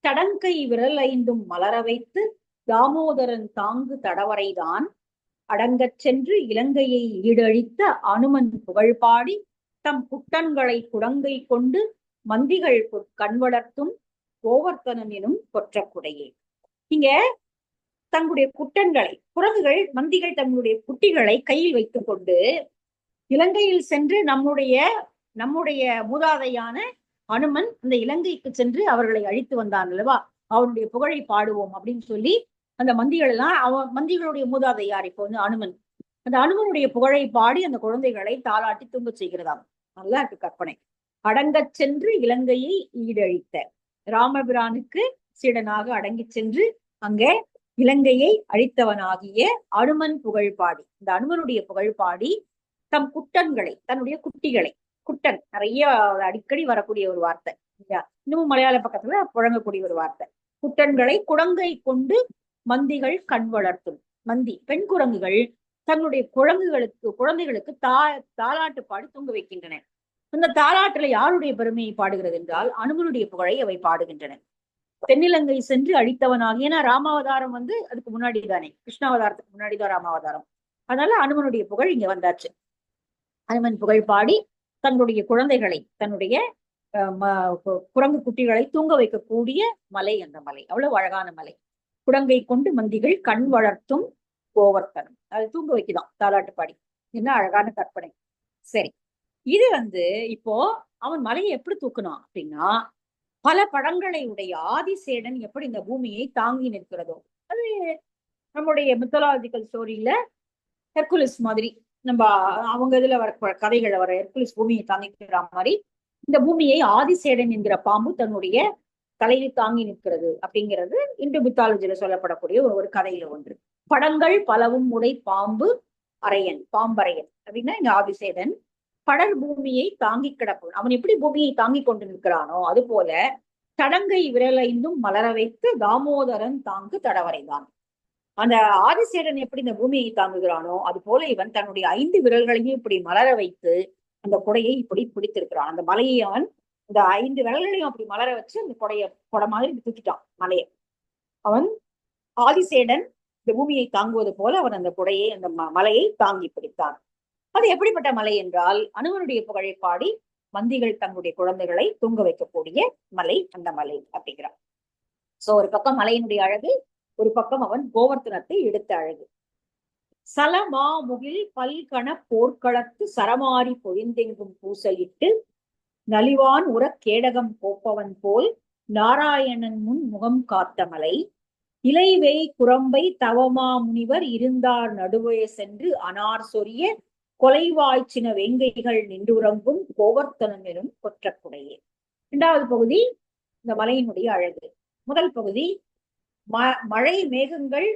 தடங்கை விரல் 5 மலர வைத்து தாமோதரன் தாங்கு தடவரைதான் அடங்கச் சென்று இலங்கையை ஈடழித்த அனுமன் புகழ்பாடி தம் குட்டன்களை குடங்கை கொண்டு மந்திகள் கண்வளர்த்தும் கோவர்த்தனம் எனும் கொற்ற குடையே. இங்க தங்களுடைய குட்டன்களை, குரங்குகள் மந்திகள் தங்களுடைய குட்டிகளை கையில் வைத்துக் கொண்டு இலங்கையில் சென்று நம்முடைய மூதாதையான அனுமன் அந்த இலங்கைக்கு சென்று அவர்களை அழித்து வந்தான் அல்லவா, அவனுடைய புகழை பாடுவோம் அப்படின்னு சொல்லி அந்த மந்திகள் எல்லாம், மந்திகளுடைய மூதாதை யார் இப்போ வந்து அனுமன், அந்த அனுமனுடைய புகழை பாடி அந்த குழந்தைகளை தாளாட்டி தூங்க செய்கிறதாம். நல்லா இருக்கு கற்பனை. அடங்கச் சென்று இலங்கையை ஈடழித்த, ராமபிரானுக்கு சீடனாக அடங்கி சென்று அங்கே இலங்கையை அழித்தவனாகிய அனுமன் புகழ் பாடி, இந்த அனுமனுடைய புகழ் பாடி தம் குட்டன்களை, தன்னுடைய குட்டிகளை, குட்டன் நிறைய அடிக்கடி வரக்கூடிய ஒரு வார்த்தை இல்லையா, இன்னமும் மலையாள பக்கத்துல புழங்கக்கூடிய ஒரு வார்த்தை. குட்டன்களை குடங்கை கொண்டு மந்திகள் கண் வளர்த்தும், மந்தி பெண் குரங்குகள் தன்னுடைய குழந்தைகளுக்கு தாலாட்டு பாடி தூங்க வைக்கின்றன. அந்த தாலாட்டுல யாருடைய பெருமையை பாடுகிறது என்றால் அனுமனுடைய புகழை அவை பாடுகின்றன. தென்னிலங்கை சென்று அழித்தவனாக, ஏன்னா ராமாவதாரம் வந்து அதுக்கு முன்னாடி தானே, கிருஷ்ணாவதாரத்துக்கு முன்னாடிதான் ராமாவதாரம். அதனால அனுமனுடைய புகழ் இங்க வந்தாச்சு. அனுமன் புகழ் பாடி தன்னுடைய குழந்தைகளை, தன்னுடைய குரங்கு குட்டிகளை தூங்க வைக்கக்கூடிய மலை அந்த மலை. அவ்வளவு அழகான மலை. குடங்கை கொண்டு மந்திகள் கண் வளர்த்தும் கோவர்த்தனம், அது தூங்க வைக்குதான் தாலாட்டு பாடி. என்ன அழகான கற்பனை. சரி, இது வந்து இப்போ அவன் மலையை எப்படி தூக்குனான் அப்படின்னா, பல படங்களை உடைய ஆதிசேடன் எப்படி இந்த பூமியை தாங்கி நிற்கிறதோ, அது நம்முடைய மித்தலாஜிக்கல் ஸ்டோரியில ஹெர்குலிஸ் மாதிரி, நம்ம அவங்க இதுல வர கதைகளை வர ஹெர்குலிஸ் பூமியை தாங்கிக்கிற மாதிரி இந்த பூமியை ஆதிசேடன் என்கிற பாம்பு தன்னுடைய தலையில் தாங்கி நிற்கிறது அப்படிங்கிறது இந்து மித்தாலஜில சொல்லப்படக்கூடிய ஒரு கதையில ஒன்று. படங்கள் பலவும் உடை பாம்பு அரையன், பாம்பரையன் அப்படின்னா இந்த ஆதிசேடன் படர் பூமியை தாங்கி கிடப்பவன். அவன் எப்படி பூமியை தாங்கி கொண்டு நிற்கிறானோ அது போல தடங்கை விரல் 5 மலர வைத்து தாமோதரன் தாங்கு தடவரைதான். அந்த ஆதிசேடன் எப்படி இந்த பூமியை தாங்குகிறானோ அது போல இவன் தன்னுடைய 5 விரல்களையும் இப்படி மலர வைத்து அந்த குடையை இப்படி பிடித்திருக்கிறான். அந்த மலையை அவன் இந்த 5 விரல்களையும் அப்படி மலர வச்சு அந்த கொடை மாதிரி தூக்கிட்டான் மலையை. அவன் ஆதிசேடன் இந்த பூமியை தாங்குவது போல அவன் அந்த குடையை, அந்த மலையை தாங்கி பிடித்தான். அது எப்படிப்பட்ட மலை என்றால் அனுமனுடைய புகழை பாடி மந்திகள் தங்களுடைய குழந்தைகளை தூங்க வைக்கக்கூடிய மலை அந்த மலை அப்படிங்கிறான். சோ ஒரு பக்கம் மலையினுடைய அழகு, ஒரு பக்கம் அவன் கோவர்த்தனத்தை எடுத்த அழகு. சலமா முகில் பல்கண போர்க்களத்து சரமாரி பொழிந்தெங்கும் பூசலிட்டு நலிவான் உற கேடகம் போப்பவன் போல் நாராயணன் முன் முகம் காத்த மலை. இலைவை குரம்பை தவமா முனிவர் இருந்தார் நடுவே சென்று அனார் சொரிய கொலைவாய்ச்சின வேங்கைகள் நின்றுறங்கும் கோவர்த்தனம் எனும் கொற்றக்குடையே. இரண்டாவது பகுதி இந்த மலையினுடைய அழகு. முதல் பகுதி மழை மேகங்கள்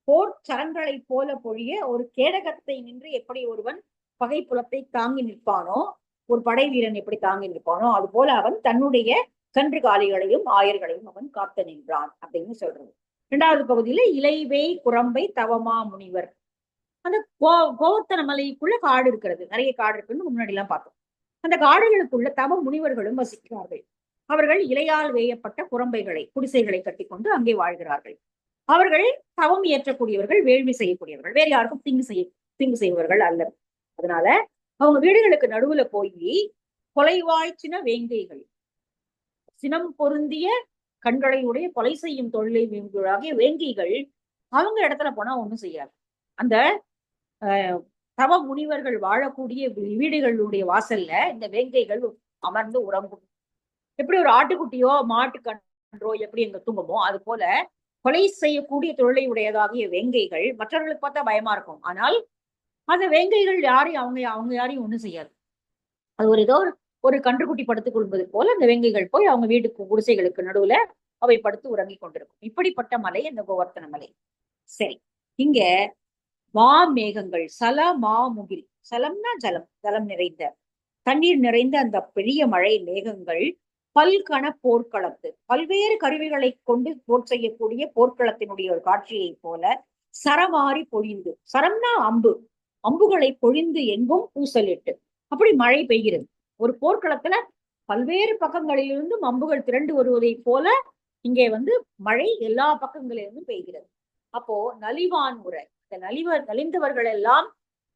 போர் சரங்களை போல பொழிய ஒரு கேடகத்தை நின்று எப்படி ஒருவன் பகை புலத்தை தாங்கி நிற்பானோ, ஒரு படை வீரன் எப்படி தாங்கி நிற்பானோ அது போல அவன் தன்னுடைய கன்று காலிகளையும் ஆயர்களையும் அவன் காத்து நின்றான் அப்படின்னு சொல்றது. இரண்டாவது பகுதியில இலைவே குரம்பை தவமா முனிவர். அந்த கோவர்த்தன மலைக்குள்ள காடு இருக்கிறது, நிறைய காடு இருக்குன்னு முன்னாடி எல்லாம் பார்த்தோம். அந்த காடுகளுக்குள்ள தவ முனிவர்களும் வசிக்கிறார்கள். அவர்கள் இலையால் வேயப்பட்ட குரம்பைகளை, குடிசைகளை கட்டிக்கொண்டு அங்கே வாழ்கிறார்கள். அவர்கள் தவம் இயற்றக்கூடியவர்கள், வேள்வி செய்யக்கூடியவர்கள், வேறு யாருக்கும் தீங்கு செய்பவர்கள் அல்ல. அதனால அவங்க வீடுகளுக்கு நடுவுல போய் கொலைவாய்ச்சின வேங்கைகள், சினம் பொருந்திய கண்களை உடைய கொலை செய்யும் தொழிலை ஆகிய வேங்கைகள் அவங்க இடத்துல போனா ஒண்ணும் செய்யாது. அந்த தவ முனிவர்கள் வாழக்கூடிய வீடுகளுடைய வாசல்ல இந்த வேங்கைகள் அமர்ந்து உறங்கும். எப்படி ஒரு ஆட்டுக்குட்டியோ மாட்டு கன்றோ எப்படி எங்க தூங்குமோ அது போல கொலை செய்யக்கூடிய தொழிலை உடையதாகிய வேங்கைகள் மற்றவர்களுக்கு பார்த்தா பயமா இருக்கும். ஆனால் அந்த வேங்கைகள் யாரையும் அவங்க யாரையும் ஒண்ணும் செய்யாது. அது ஒரு ஏதோ ஒரு கன்றுக்குட்டி படுத்துக் கொள்வது போல அந்த வேங்கைகள் போய் அவங்க வீட்டுக்கு குடிசைகளுக்கு நடுவுல அவை படுத்து உறங்கி கொண்டிருக்கும். இப்படிப்பட்ட மலை அந்த கோவர்த்தன மலை. சரி, இங்க மேகங்கள் சல முகில், சலம்னா ஜலம், ஜலம் நிறைந்த தண்ணீர் நிறைந்த அந்த பெரிய மழை மேகங்கள் பல்கண போர்க்களத்து பல்வேறு கருவிகளை கொண்டு போர் செய்யக்கூடிய போர்க்களத்தினுடைய ஒரு காட்சியை போல சரமாறி பொழிந்து, சரம்னா அம்பு, அம்புகளை பொழிந்து எங்கும் பூசலிட்டு அப்படி மழை பெய்கிறது. ஒரு போர்க்களத்துல பல்வேறு பக்கங்களிலிருந்தும் அம்புகள் திரண்டு வருவதை போல இங்கே மழை எல்லா பக்கங்களிலிருந்தும் பெய்கிறது. அப்போ நலிவான் முறை, இந்த நலிந்தவர்கள் எல்லாம்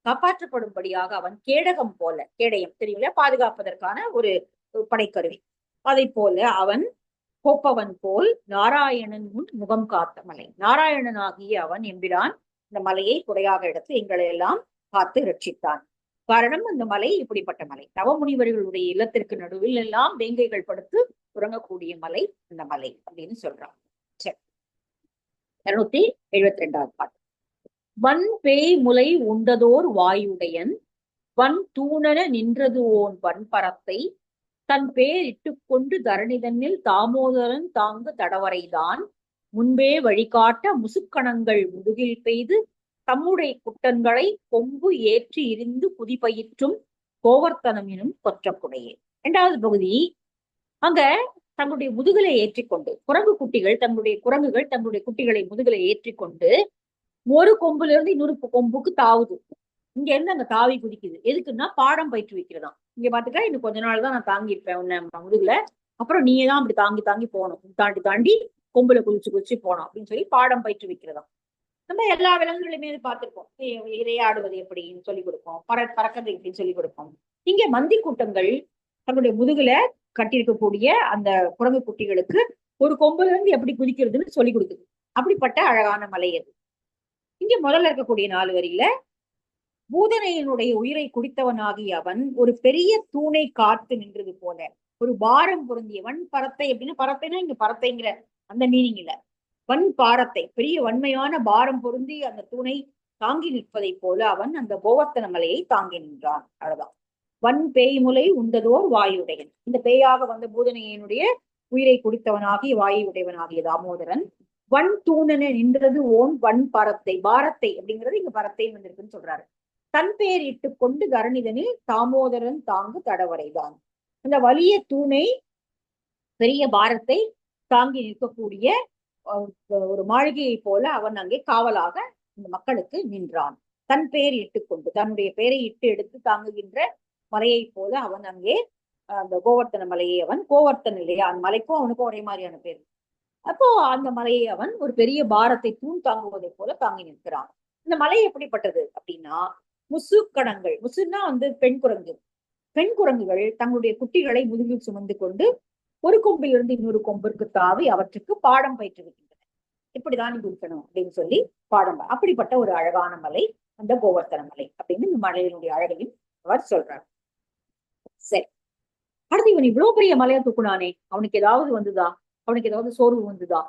காப்பாற்றப்படும்படியாக அவன் கேடகம் போல, கேடயம் தெரியுங்களா, பாதுகாப்பதற்கான ஒரு படைக்கருவி, அதை போல அவன் கோப்பவன் போல் நாராயணன் முன் முகம் காத்த மலை. நாராயணன் ஆகிய அவன் எம்பிரான் இந்த மலையை குறையாக எடுத்து எங்களை எல்லாம் காத்து ரட்சித்தான். காரணம் அந்த மலை இப்படிப்பட்ட மலை, தவமுனிவர்களுடைய இல்லத்திற்கு நடுவில் எல்லாம் வேங்கைகள் படுத்து உறங்கக்கூடிய மலை அந்த மலை அப்படின்னு சொல்றான். சரி, 272வது பாட்டு. வன் பேய் முலை உண்டதோர் வாயுடையன் வன் தூணன நின்றது ஓன் வன்பரத்தை தன் பேர் இட்டுக்கொண்டு தரணிதனில் தாமோதரன் தாங்கு தடவரைதான் முன்பே வழிகாட்ட முசுக்கணங்கள் முதுகில் பெய்து தம்முடைய குட்டன்களை கொம்பு ஏற்றி இருந்து புதிப்பயிற்றும் கோவர்த்தனம் எனும் கொற்றக்குடையே. இரண்டாவது பகுதி, அங்க தங்களுடைய முதுகலை ஏற்றிக்கொண்டு குரங்கு குட்டிகள், குரங்குகள் தங்களுடைய குட்டிகளை முதுகலை ஏற்றிக்கொண்டு ஒரு கொம்புல இருந்து இன்னொரு கொம்புக்கு தாவுது. இங்க இருந்து அங்க தாவி குதிக்குது. எதுக்குன்னா பாடம் பயிற்று வைக்கிறதாம். இங்க பாத்துக்கா, இன்னும் கொஞ்ச நாள் தான் நான் தாங்கி இருப்பேன் உன்னை முதுகுல, அப்புறம் நீயே தான் அப்படி தாங்கி தாங்கி போகணும், தாண்டி தாண்டி கொம்புல குதிச்சு போனோம் அப்படின்னு சொல்லி பாடம் பயிற்று வைக்கிறதாம். நம்ம எல்லா விலங்குகளுமே பார்த்திருப்போம். இரையாடுவது எப்படின்னு சொல்லிக் கொடுப்போம், பறக்கிறது எப்படின்னு சொல்லிக் கொடுப்போம். இங்க மந்தி கூட்டங்கள் தங்களுடைய முதுகுல கட்டியிருக்கக்கூடிய அந்த குரங்கு குட்டிகளுக்கு ஒரு கொம்புல இருந்து எப்படி குதிக்கிறதுன்னு சொல்லிக் கொடுக்குது. அப்படிப்பட்ட அழகான மலை அது. இங்க முதல்ல இருக்கக்கூடிய 4 வரியில பூதனையினுடைய உயிரை குடித்தவனாகிய அவன் ஒரு பெரிய தூணை காத்து நின்றது போல, ஒரு பாரம் பொருந்தியவன் பரத்தை அப்படின்னு, பரத்தைனா இங்க பரத்தைங்கிற அந்த மீனிங் இல்ல, வன் பாரத்தை பெரிய வன்மையான பாரம் பொருந்தி அந்த தூணை தாங்கி நிற்பதை போல அவன் அந்த கோவர்த்தன மலையை தாங்கி நின்றான். அவ்வளவுதான். வன் பேய்முலை உண்டதோர் வாயுடையன், இந்த பேயாக வந்த பூதனையினுடைய உயிரை குடித்தவனாகிய வாயுடையவனாகிய தாமோதரன் வன் தூணன நின்றது ஓன் வன் பரத்தை, பாரத்தை அப்படிங்கிறது இங்க பரத்தை வந்திருக்குன்னு சொல்றாரு. தன் பேர் இட்டு கொண்டு கரணிதனில் தாமோதரன் தாங்கு தடவரைதான், அந்த வலிய தூணை பெரிய பாரத்தை தாங்கி நிற்கக்கூடிய ஒரு மாளிகையை போல அவன் அங்கே காவலாக இந்த மக்களுக்கு நின்றான். தன் பெயர் இட்டுக்கொண்டு, தன்னுடைய பெயரை இட்டு எடுத்து தாங்குகின்ற மலையை போல அவன் அங்கே அந்த கோவர்த்தன மலையை, அவன் கோவர்த்தன் இல்லையா, அந்த மலைக்கும் அவனுக்கும் ஒரே மாதிரியான பேர். அப்போ அந்த மலையை அவன் ஒரு பெரிய பாரத்தை தூண் தாங்குவதை போல தாங்கி நிற்கிறான். இந்த மலை எப்படிப்பட்டது அப்படின்னா, முசுக்கணங்கள், முசுன்னா பெண் குரங்கு, பெண் குரங்குகள் தங்களுடைய குட்டிகளை முதுகில் சுமந்து கொண்டு ஒரு கொம்பிலிருந்து இன்னொரு கொம்பிற்கு தாவி அவற்றுக்கு பாடம் பயிற்றுவிக்கின்றன. இப்படிதான் இது இருக்கணும் அப்படின்னு சொல்லி பாடம். அப்படிப்பட்ட ஒரு அழகான மலை அந்த கோவர்த்தன மலை அப்படின்னு இந்த மலையினுடைய அழகையும் அவர் சொல்றார். சரி, அடுத்து இவன் இவ்வளவு பெரிய மலையை தூக்குனானே, அவனுக்கு ஏதாவது வந்துதா, அவனுக்கு ஏதாவது சோர்வு வந்துதா?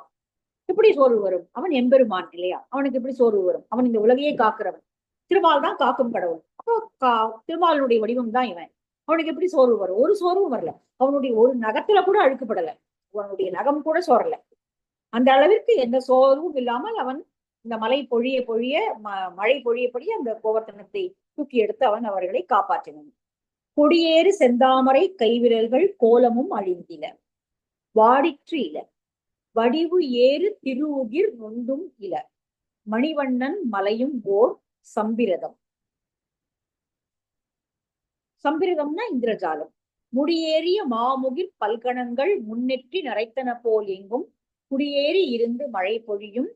எப்படி சோர்வு வரும்? அவன் எம்பெருமான் இல்லையா, அவனுக்கு எப்படி சோர்வு வரும்? அவன் இந்த உலகையே காக்கிறவன், திருமால் தான் காக்கும் கடவுள். அப்போ திருமாலுடைய வடிவம் தான் இவன், அவனுக்கு எப்படி சோர்வு வரும்? ஒரு சோர்வும் வரல. அவனுடைய ஒரு நகத்துல கூட அழுக்கப்படல, அவனுடைய நகம் கூட சோரல. அந்த அளவிற்கு எந்த சோர்வும் இல்லாமல் அவன் இந்த மலை பொழிய பொழிய மழை பொழிய பொழிய அந்த கோவர்த்தனத்தை தூக்கி எடுத்து அவன் அவர்களை காப்பாற்றினான். கொடியேறு செந்தாமரை கைவிரல்கள் கோலமும் அழிந்தில வாடிற்று இல. வடிவு ஏறு திருவுகிர் நொந்தும் இல மணிவண்ணன் மலையும் ஓர் சம்பிரதம். சம்பிரதம்னா இந்திரஜாலம். முடியேறிய மாமுகிர் பல்கணங்கள் முன்னெற்றி நரைத்தன போல் எங்கும் குடியேறி இருந்து மழை பொழியும்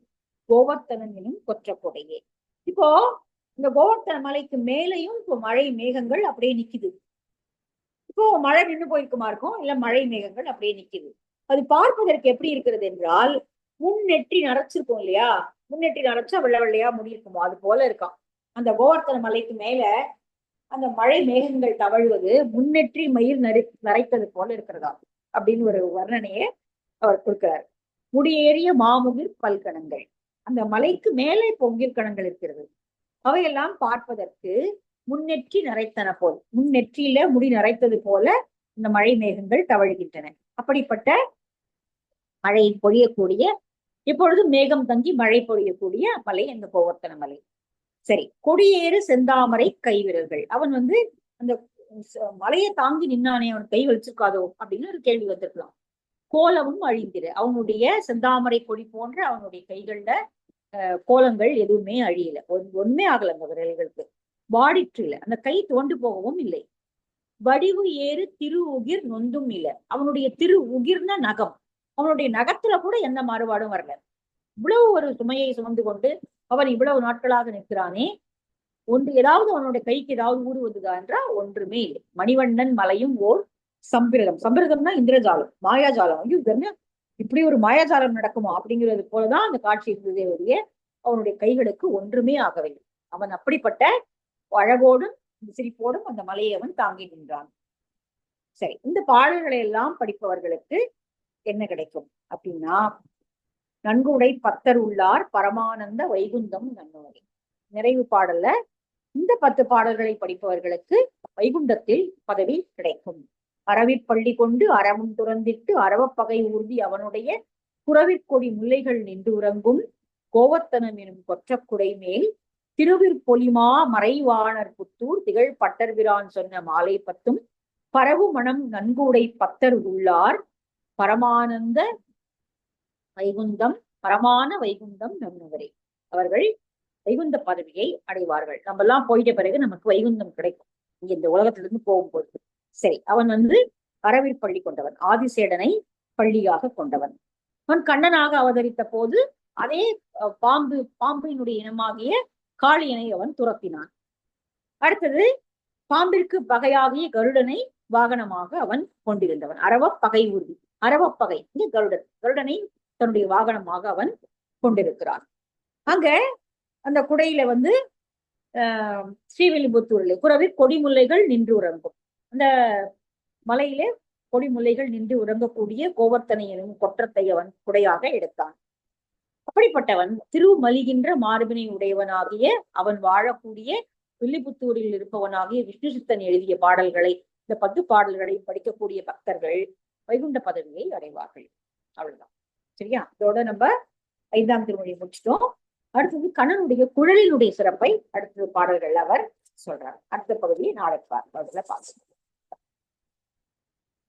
கோவர்த்தனன் எனும் கொற்ற கொடையே. இப்போ இந்த கோவர்த்தன மலைக்கு மேலையும் இப்போ மழை மேகங்கள் அப்படியே நிக்குது. இப்போ மழை நின்று போயிருக்குமா இருக்கும், இல்ல மழை மேகங்கள் அப்படியே நிக்குது. அது பார்ப்பதற்கு எப்படி இருக்கிறது என்றால், முன்னெற்றி நரைச்சிருக்கும் இல்லையா, முன்னெற்றி நரைச்சா வெள்ளை வெள்ளையா முடியிருக்குமோ அது போல இருக்கான். அந்த கோவர்த்தன மலைக்கு மேல அந்த மழை மேகங்கள் தவழ்வது முன்னெற்றி மயில் நரைத்தது போல இருக்கிறதா அப்படின்னு ஒரு வர்ணனையை அவர் கொடுக்கிறார். முடியேறிய மாமுகிர் பல்கணங்கள், அந்த மலைக்கு மேலே பொங்கிற்கணங்கள் இருக்கிறது. அவையெல்லாம் பார்ப்பதற்கு முன்னெற்றி நரைத்தன போல், முன்னெற்றியில முடி நரைத்தது போல இந்த மழை மேகங்கள் தவழ்கின்றன. அப்படிப்பட்ட மழை பொழியக்கூடிய, எப்பொழுதும் மேகம் தங்கி மழை பொழியக்கூடிய மலை அந்த கோவர்த்தன மலை. சரி, கொடியேறு செந்தாமரை கைவிரல்கள். அவன் அந்த மலையை தாங்கி நின்னானே, அவன் கை வலிச்சிருக்காதோ அப்படின்னு ஒரு கேள்வி வந்திருக்கலாம். கோலமும் அழிந்திரு, அவனுடைய செந்தாமரை கொடி போன்ற அவனுடைய கைகள்ல கோலங்கள் எதுவுமே அழியல, ஒண்ணுமே ஆகல அந்த விரல்களுக்கு, வாடிற்று இல்லை, அந்த கை தோண்டு போகவும் இல்லை. வடிவு ஏறு திரு உகிர் நொந்தும் இல்லை, அவனுடைய திரு உகிர்ன நகம், அவனுடைய நகத்துல கூட எந்த மாறுபாடும் வரல. இவ்வளவு ஒரு சுமையை சுமந்து கொண்டு அவன் இவ்வளவு நாட்களாக நிற்கிறானே, ஏதாவது அவனுடைய கைக்கு ஏதாவது ஊடுவதுதா என்றால் ஒன்றுமே இல்லை. மணிவண்ணன் மலையும் ஓர் சம்பிரதம். சம்பிரதம்னா இந்திரஜாலம், மாயாஜாலம். ஐயோ, இப்படி ஒரு மாயாஜாலம் நடக்குமா அப்படிங்கிறது போலதான் அந்த காட்சி இருந்ததே ஒழிய அவனுடைய கைகளுக்கு ஒன்றுமே ஆகவில்லை. அவன் அப்படிப்பட்ட அழகோடும் சிரிப்போடும் அந்த மலையை அவன் தாங்கி நின்றான். சரி, இந்த பாடல்களை எல்லாம் படிப்பவர்களுக்கு என்ன கிடைக்கும் அப்படின்னா, நன்குடை பத்தர் உள்ளார் பரமானந்த வைகுந்தம் நன்னுவரை. நிறைவு பாடல்ல இந்த 10 பாடல்களை படிப்பவர்களுக்கு வைகுண்டத்தில் பதவி கிடைக்கும். அறவிற்பள்ளி கொண்டு அறவும் துறந்திட்டு அறவப்பகை ஊர்தி அவனுடைய புறவிற்கொடி முல்லைகள் நின்று உறங்கும் கோவத்தனம் எனும் கொற்றக்குடை மேல் திருவிற்பொலிமா மறைவாணர் புத்தூர் திகழ் பட்டர்பிரான் சொன்ன மாலை 10 பரவு மனம் நன்குடை பத்தர் உள்ளார் பரமானந்த வைகுந்தம், பரமான வைகுந்தம் நன்னவரே. அவர்கள் வைகுந்த பதவியை அடைவார்கள். நம்ம எல்லாம் போயிட்ட பிறகு நமக்கு வைகுந்தம் கிடைக்கும் இங்க இந்த உலகத்திலிருந்து போகும்போது. சரி, அவன் அறவிற்பள்ளி கொண்டவன், ஆதிசேடனை பள்ளியாக கொண்டவன். அவன் கண்ணனாக அவதரித்த போது அதே பாம்பினுடைய இனமாகிய காளியனை அவன் துரத்தினான். அடுத்தது பாம்பிற்கு பகையாகிய கருடனை வாகனமாக அவன் கொண்டிருந்தவன். அறவப்பகை ஊர்தி, அறவப்பகை இங்க கருடனை தன்னுடைய வாகனமாக அவன் கொண்டிருக்கிறான். அங்க அந்த குடையில ஸ்ரீவில்லிபுத்தூரிலே குறவிற் கொடிமுல்லைகள் நின்று உறங்கும். அந்த மலையிலே கொடிமுல்லைகள் நின்று உறங்கக்கூடிய கோவர்த்தனை எனும் கொற்றத்தை அவன் குடையாக எடுத்தான். அப்படிப்பட்டவன் திருமலிகின்ற மார்பினை உடையவனாகிய அவன் வாழக்கூடிய வில்லிபுத்தூரில் இருப்பவனாகிய விஷ்ணு சித்தன் எழுதிய பாடல்களை, இந்த 10 பாடல்களை படிக்கக்கூடிய பக்தர்கள் வைகுண்ட பதவியை அடைவார்கள். அவ்வளவுதான். சரியா? இதோட நம்ம 5ஆம் திருமொழி முடிச்சிட்டோம். அடுத்தது கண்ணனுடைய குழலினுடைய சிறப்பை அடுத்த பாடல்கள் அவர் சொல்றார். அடுத்த பகுதியை நாளை பார்க்கலாம்.